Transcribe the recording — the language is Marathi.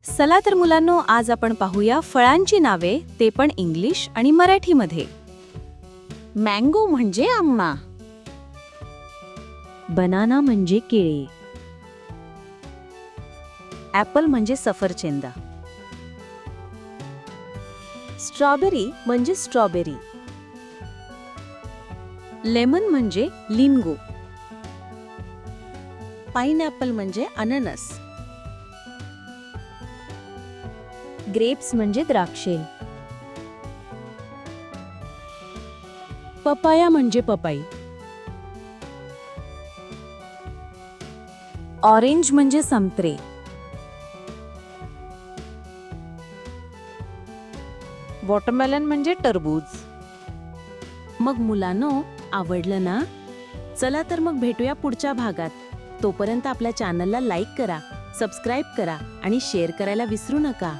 चला तर मुलांनो, आज आपण पाहूया फळांची नावे, ते पण इंग्लिश आणि मराठीमध्ये. मँगो म्हणजे आंबा. बनाना म्हणजे केळी. ॲपल म्हणजे सफरचंद. स्ट्रॉबेरी म्हणजे स्ट्रॉबेरी. लेमन म्हणजे लिंगू. पाइनॲपल म्हणजे अननस. ग्रेप्स म्हणजे द्राक्षे. पपाया म्हणजे पपाई. ऑरेंज म्हणजे संत्रे. वॉटरमेलन म्हणजे टरबूज. मग मुलांनो, आवडलं ना? चला तर मग भेटूया पुढच्या भागात. तोपर्यंत आपल्या चॅनलला लाईक करा, सबस्क्राईब करा आणि शेअर करायला विसरू नका.